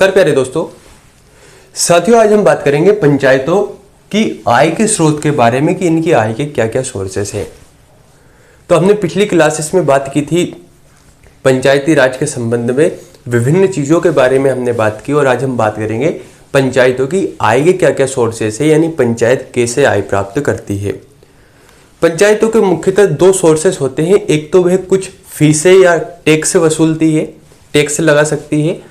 कर प्यारे दोस्तों, साथियों आज हम बात करेंगे पंचायतों की आय के स्रोत के बारे में कि इनकी आय के क्या क्या सोर्सेस हैं। तो हमने पिछली क्लासेस में बात की थी पंचायती राज के संबंध में विभिन्न चीज़ों के बारे में हमने बात की और आज हम बात करेंगे पंचायतों की आय के क्या क्या सोर्सेस है, यानी पंचायत कैसे आय प्राप्त करती है। पंचायतों के मुख्यतः दो सोर्सेस होते हैं, एक तो वह कुछ फीसें या टैक्स वसूलती है, टैक्स लगा सकती है,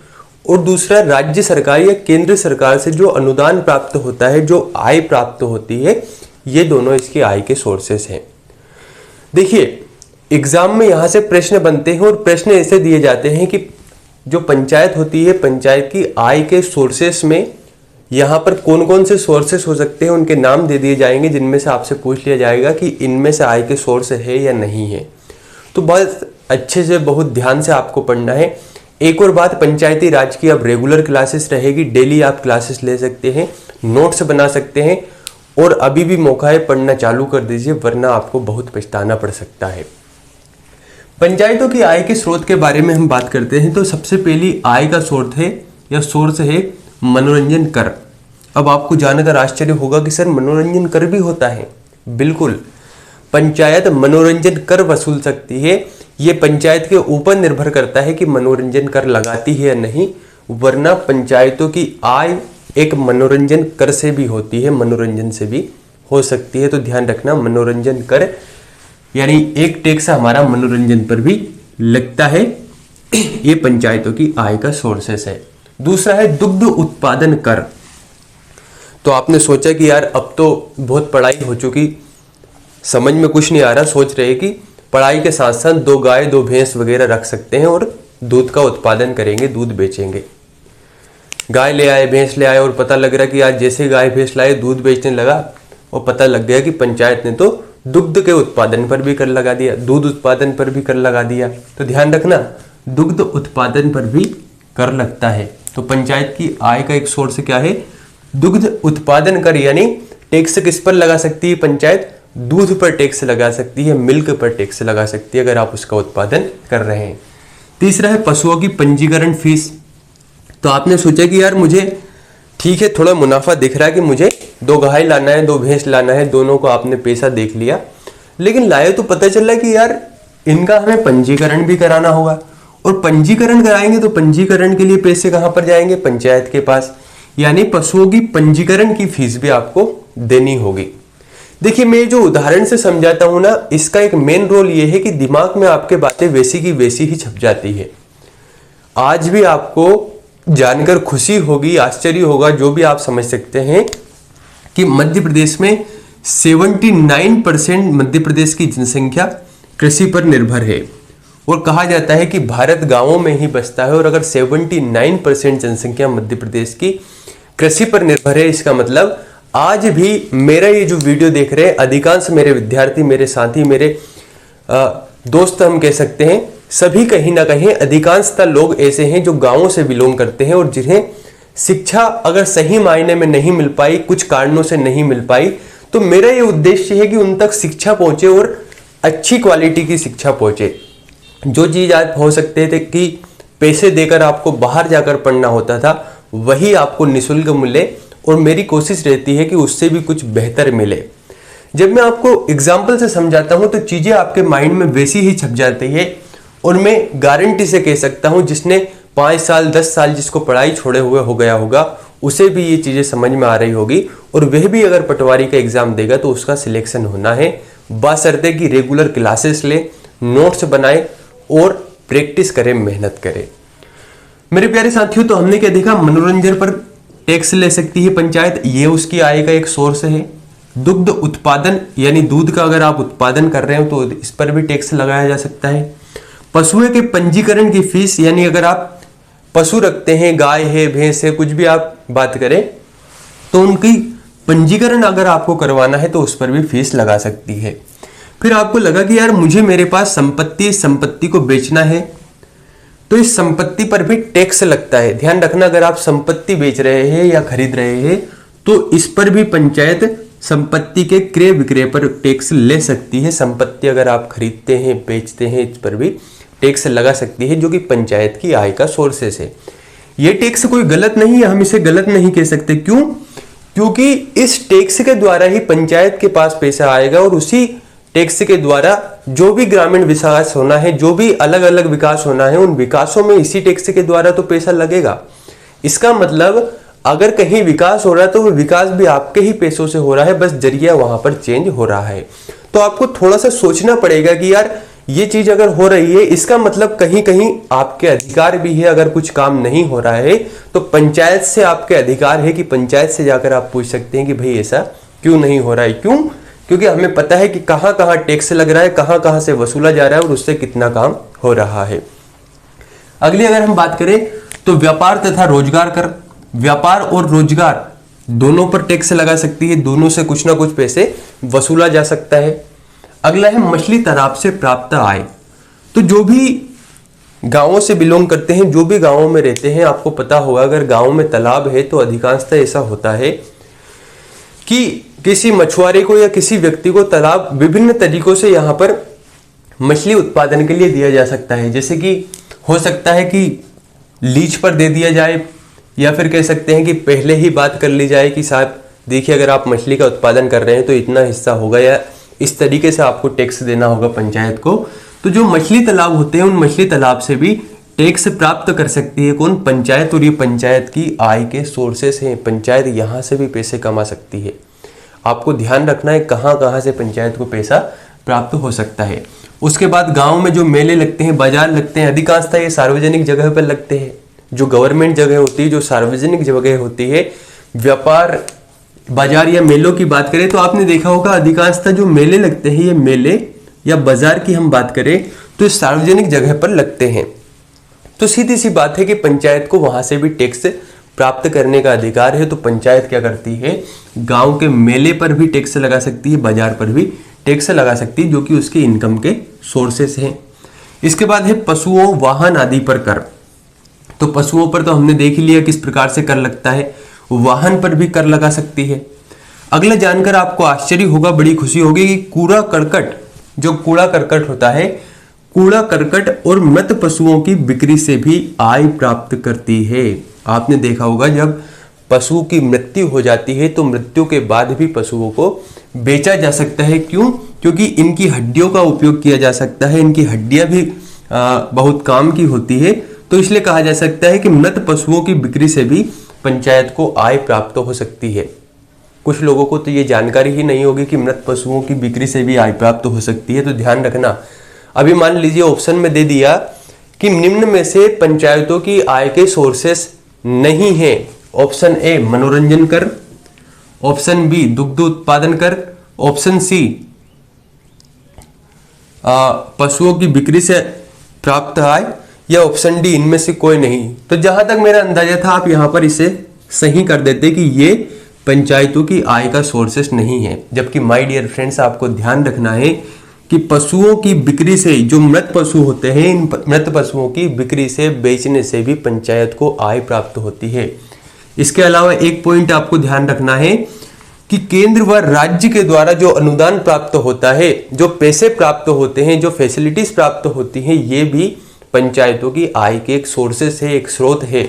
और दूसरा राज्य सरकार या केंद्र सरकार से जो अनुदान प्राप्त होता है, जो आय प्राप्त होती है, ये दोनों इसकी आय के सोर्सेस हैं। देखिए एग्जाम में यहाँ से प्रश्न बनते हैं और प्रश्न ऐसे दिए जाते हैं कि जो पंचायत होती है, पंचायत की आय के सोर्सेस में यहाँ पर कौन कौन से सोर्सेस हो सकते हैं, उनके नाम दे दिए जाएंगे, जिनमें से आपसे पूछ लिया जाएगा कि इनमें से आय के सोर्स है या नहीं है। तो बहुत अच्छे से बहुत ध्यान से आपको पढ़ना है। एक और बात, पंचायती राज की अब रेगुलर क्लासेस रहेगी, डेली आप क्लासेस ले सकते हैं, नोट्स बना सकते हैं और अभी भी मौका है, पढ़ना चालू कर दीजिए वरना आपको बहुत पछताना पड़ सकता है। पंचायतों की आय के स्रोत के बारे में हम बात करते हैं तो सबसे पहली आय का स्रोत है या सोर्स है मनोरंजन कर। अब आपको जानकर आश्चर्य होगा कि सर मनोरंजन कर भी होता है। बिल्कुल, पंचायत मनोरंजन कर वसूल सकती है। ये पंचायत के ऊपर निर्भर करता है कि मनोरंजन कर लगाती है या नहीं, वरना पंचायतों की आय एक मनोरंजन कर से भी होती है, मनोरंजन से भी हो सकती है। तो ध्यान रखना, मनोरंजन कर यानी एक टैक्स हमारा मनोरंजन पर भी लगता है। ये पंचायतों की आय का सोर्सेस है। दूसरा है दुग्ध उत्पादन कर। तो आपने सोचा कि यार अब तो बहुत पढ़ाई हो चुकी, समझ में कुछ नहीं आ रहा, सोच रहे कि पढ़ाई के साथ साथ दो गाय दो भैंस वगैरह रख सकते हैं और दूध का उत्पादन करेंगे, दूध बेचेंगे। गाय ले आए, भैंस ले आए और पता लग रहा कि आज जैसे गाय भैंस लाए दूध बेचने लगा और पता लग गया कि पंचायत ने तो दुग्ध के उत्पादन पर भी कर लगा दिया, दूध उत्पादन पर भी कर लगा दिया। तो ध्यान रखना, दुग्ध उत्पादन पर भी कर लगता है। तो पंचायत की आय का एक सोर्स क्या है? दुग्ध उत्पादन कर, यानी टैक्स किस पर लगा सकती है पंचायत? दूध पर टैक्स लगा सकती है, मिल्क पर टैक्स लगा सकती है अगर आप उसका उत्पादन कर रहे हैं। तीसरा है पशुओं की पंजीकरण फीस। तो आपने सोचा कि यार मुझे ठीक है, थोड़ा मुनाफा दिख रहा है कि मुझे दो गाय लाना है, दो भैंस लाना है, दोनों को आपने पैसा देख लिया, लेकिन लाए तो पता चला कि यार इनका हमें पंजीकरण भी कराना होगा, और पंजीकरण कराएंगे तो पंजीकरण के लिए पैसे कहाँ पर जाएंगे? पंचायत के पास। यानी पशुओं की पंजीकरण की फीस भी आपको देनी होगी। देखिए मैं जो उदाहरण से समझाता हूं ना, इसका एक मेन रोल ये है कि दिमाग में आपके बातें वैसी की वैसी ही छप जाती है। आज भी आपको जानकर खुशी होगी, आश्चर्य होगा, जो भी आप समझ सकते हैं कि मध्य प्रदेश में 79% मध्य प्रदेश की जनसंख्या कृषि पर निर्भर है और कहा जाता है कि भारत गांवों में ही बसता है। और अगर 79% जनसंख्या मध्य प्रदेश की कृषि पर निर्भर है, इसका मतलब आज भी मेरा ये जो वीडियो देख रहे हैं अधिकांश मेरे विद्यार्थी, मेरे साथी, मेरे दोस्त हम कह सकते हैं, सभी कहीं ना कहीं अधिकांशतः लोग ऐसे हैं जो गांवों से बिलोंग करते हैं और जिन्हें शिक्षा अगर सही मायने में नहीं मिल पाई, कुछ कारणों से नहीं मिल पाई, तो मेरा ये उद्देश्य है कि उन तक शिक्षा पहुंचे और अच्छी क्वालिटी की शिक्षा पहुंचे। जो चीज आज हो सकते थे कि पैसे देकर आपको बाहर जाकर पढ़ना होता था, वही आपको निःशुल्क मिले और मेरी कोशिश रहती है कि उससे भी कुछ बेहतर मिले। जब मैं आपको एग्जाम्पल से समझाता हूं तो चीजें आपके माइंड में वैसी ही छप जाती है और मैं गारंटी से कह सकता हूं जिसने 5 साल 10 साल जिसको पढ़ाई छोड़े हुए हो गया होगा, उसे भी ये चीजें समझ में आ रही होगी और वह भी अगर पटवारी का एग्जाम देगा तो उसका सिलेक्शन होना है, बशर्ते कि रेगुलर क्लासेस ले, नोट्स बनाए और प्रैक्टिस करे, मेहनत करे। मेरे प्यारे साथियों, तो हमने क्या देखा? मनोरंजन पर टैक्स ले सकती है पंचायत, ये उसकी आय का एक सोर्स है। दुग्ध उत्पादन यानी दूध का अगर आप उत्पादन कर रहे हो तो इस पर भी टैक्स लगाया जा सकता है। पशुओं के पंजीकरण की फीस, यानी अगर आप पशु रखते हैं, गाय है, भैंस है, कुछ भी आप बात करें, तो उनकी पंजीकरण अगर आपको करवाना है तो उस पर भी फीस लगा सकती है। फिर आपको लगा कि यार मुझे मेरे पास संपत्ति को बेचना है, तो इस संपत्ति पर भी टैक्स लगता है। ध्यान रखना, अगर आप संपत्ति बेच रहे हैं या खरीद रहे हैं तो इस पर भी पंचायत संपत्ति के क्रय विक्रय पर टैक्स ले सकती है। संपत्ति अगर आप खरीदते हैं, बेचते हैं, इस पर भी टैक्स लगा सकती है, जो कि पंचायत की आय का सोर्सेस है। ये टैक्स कोई गलत नहीं है, हम इसे गलत नहीं कह सकते। क्यों? क्योंकि इस टैक्स के द्वारा ही पंचायत के पास पैसा आएगा और उसी टैक्स के द्वारा जो भी ग्रामीण विकास होना है, जो भी अलग अलग विकास होना है, उन विकासों में इसी टैक्स के द्वारा तो पैसा लगेगा। इसका मतलब अगर कहीं विकास हो रहा है तो वो विकास भी आपके ही पैसों से हो रहा है, बस जरिया वहां पर चेंज हो रहा है। तो आपको थोड़ा सा सोचना पड़ेगा कि यार ये चीज अगर हो रही है, इसका मतलब कहीं कहीं आपके अधिकार भी है। अगर कुछ काम नहीं हो रहा है तो पंचायत से आपके अधिकार है कि पंचायत से जाकर आप पूछ सकते हैं कि भाई ऐसा क्यों नहीं हो रहा है। क्यों? क्योंकि हमें पता है कि कहां कहां टैक्स लग रहा है, कहां कहां से वसूला जा रहा है और उससे कितना काम हो रहा है। अगली अगर हम बात करें तो व्यापार तथा रोजगार कर, व्यापार और रोजगार दोनों पर टैक्स लगा सकती है, दोनों से कुछ ना कुछ पैसे वसूला जा सकता है। अगला है मछली तालाब से प्राप्त आय। तो जो भी गांवों से बिलोंग करते हैं, जो भी गांवों में रहते हैं, आपको पता होगा अगर गांव में तालाब है तो अधिकांशतः ऐसा होता है कि किसी मछुआरे को या किसी व्यक्ति को तालाब विभिन्न तरीकों से यहाँ पर मछली उत्पादन के लिए दिया जा सकता है। जैसे कि हो सकता है कि लीज पर दे दिया जाए, या फिर कह सकते हैं कि पहले ही बात कर ली जाए कि साहब देखिए अगर आप मछली का उत्पादन कर रहे हैं तो इतना हिस्सा होगा, या इस तरीके से आपको टैक्स देना होगा पंचायत को। तो जो मछली तालाब होते हैं उन मछली तालाब से भी टैक्स प्राप्त कर सकती है कौन? पंचायत। और ये पंचायत की आय के सोर्सेस हैं, पंचायत यहाँ से भी पैसे कमा सकती है। आपको ध्यान रखना है कहाँ कहाँ से पंचायत को पैसा प्राप्त हो सकता है। उसके बाद गांव में जो मेले लगते हैं, बाजार लगते हैं, अधिकांशतः ये सार्वजनिक जगह पर लगते हैं। जो गवर्नमेंट जगह होती है, जो सार्वजनिक जगह होती है, व्यापार बाजार या मेलों की बात करें तो आपने देखा होगा अधिकांशतः जो मेले लगते हैं, ये मेले या बाजार की हम बात करें तो सार्वजनिक जगह पर लगते हैं। तो सीधी सी बात है कि पंचायत को वहां से भी टैक्स प्राप्त करने का अधिकार है। तो पंचायत क्या करती है? गांव के मेले पर भी टैक्स लगा सकती है, बाजार पर भी टैक्स लगा सकती है, जो कि उसके इनकम के सोर्सेस हैं। इसके बाद है पशुओं, वाहन आदि पर कर। तो पशुओं पर तो हमने देख ही लिया किस प्रकार से कर लगता है, वाहन पर भी कर लगा सकती है। अगला जानकर आपको आश्चर्य होगा, बड़ी खुशी होगी कि कूड़ा करकट, जो कूड़ा करकट होता है, कूड़ा करकट और मृत पशुओं की बिक्री से भी आय प्राप्त करती है। आपने देखा होगा जब पशु की मृत्यु हो जाती है तो मृत्यु के बाद भी पशुओं को बेचा जा सकता है। क्यों? क्योंकि इनकी हड्डियों का उपयोग किया जा सकता है, इनकी हड्डियां भी बहुत काम की होती है। तो इसलिए कहा जा सकता है कि मृत पशुओं की बिक्री से भी पंचायत को आय प्राप्त हो सकती है। कुछ लोगों को तो ये जानकारी ही नहीं होगी कि मृत पशुओं की बिक्री से भी आय प्राप्त हो सकती है। तो ध्यान रखना। अभी मान लीजिए ऑप्शन में दे दिया कि निम्न में से पंचायतों की आय के सोर्सेस नहीं है। ऑप्शन ए मनोरंजन कर, ऑप्शन बी दुग्ध उत्पादन कर, ऑप्शन सी पशुओं की बिक्री से प्राप्त आय, या ऑप्शन डी इनमें से कोई नहीं। तो जहां तक मेरा अंदाजा था आप यहां पर इसे सही कर देते कि ये पंचायतों की आय का सोर्सेस नहीं है। जबकि माय डियर फ्रेंड्स आपको ध्यान रखना है कि पशुओं की बिक्री से, जो मृत पशु होते हैं, इन मृत पशुओं की बिक्री से, बेचने से भी पंचायत को आय प्राप्त होती है। इसके अलावा एक पॉइंट आपको ध्यान रखना है कि केंद्र व राज्य के द्वारा जो अनुदान प्राप्त होता है, जो पैसे प्राप्त होते हैं, जो फैसिलिटीज प्राप्त होती हैं, ये भी पंचायतों की आय के एक सोर्सेस है, एक स्रोत है।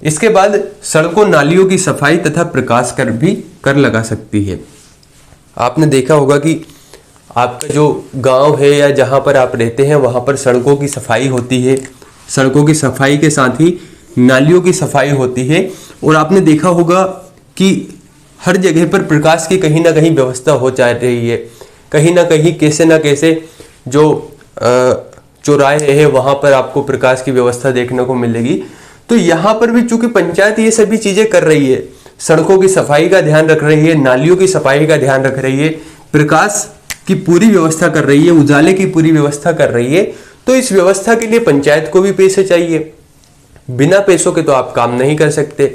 इसके बाद सड़कों नालियों की सफाई तथा प्रकाश कर भी कर लगा सकती है। आपने देखा होगा कि आपका जो गांव है या जहां पर आप रहते हैं वहां पर सड़कों की सफाई होती है, सड़कों की सफाई के साथ ही नालियों की सफाई होती है। और आपने देखा होगा कि हर जगह पर प्रकाश की कहीं ना कहीं व्यवस्था हो जा रही है। कहीं ना कहीं कैसे ना कैसे जो चौराहे है वहां पर आपको प्रकाश की व्यवस्था देखने को मिलेगी। तो यहाँ पर भी चूंकि पंचायत ये सभी चीजें कर रही है, सड़कों की सफाई का ध्यान रख रही है, नालियों की सफाई का ध्यान रख रही है, प्रकाश की पूरी व्यवस्था कर रही है, उजाले की पूरी व्यवस्था कर रही है, तो इस व्यवस्था के लिए पंचायत को भी पैसे चाहिए। बिना पैसों के तो आप काम नहीं कर सकते।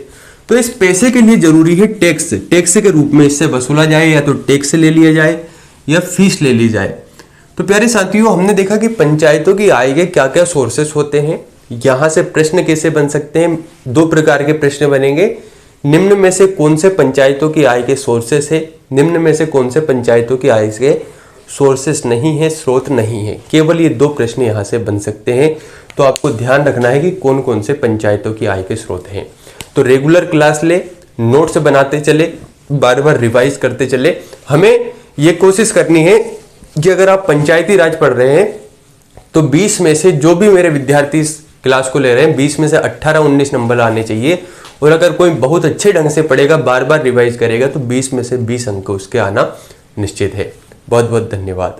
तो इस पैसे के लिए जरूरी है टैक्स। टैक्स के रूप में इससे वसूला जाए, या तो टैक्स ले लिया जाए या फीस ले ली जाए। तो प्यारे साथियों, हमने देखा कि पंचायतों की आय के क्या क्या सोर्सेस होते हैं। यहां से प्रश्न कैसे बन सकते हैं? दो प्रकार के प्रश्न बनेंगे। निम्न में से कौन से पंचायतों की आय के सोर्सेस है, निम्न में से कौन से पंचायतों की आय के सोर्सेस नहीं है, स्रोत नहीं है। केवल ये दो प्रश्न यहां से बन सकते हैं। तो आपको ध्यान रखना है कि कौन कौन से पंचायतों की आय के स्रोत हैं। तो रेगुलर क्लास ले, नोट्स बनाते चले, बार बार रिवाइज करते चले। हमें ये कोशिश करनी है कि अगर आप पंचायती राज पढ़ रहे हैं तो 20 में से, जो भी मेरे विद्यार्थी इस क्लास को ले रहे हैं, 20 में से 18-19 नंबर आने चाहिए। और अगर कोई बहुत अच्छे ढंग से पढ़ेगा, बार बार रिवाइज करेगा, तो 20 में से 20 अंक उसके आना निश्चित है। बहुत बहुत धन्यवाद।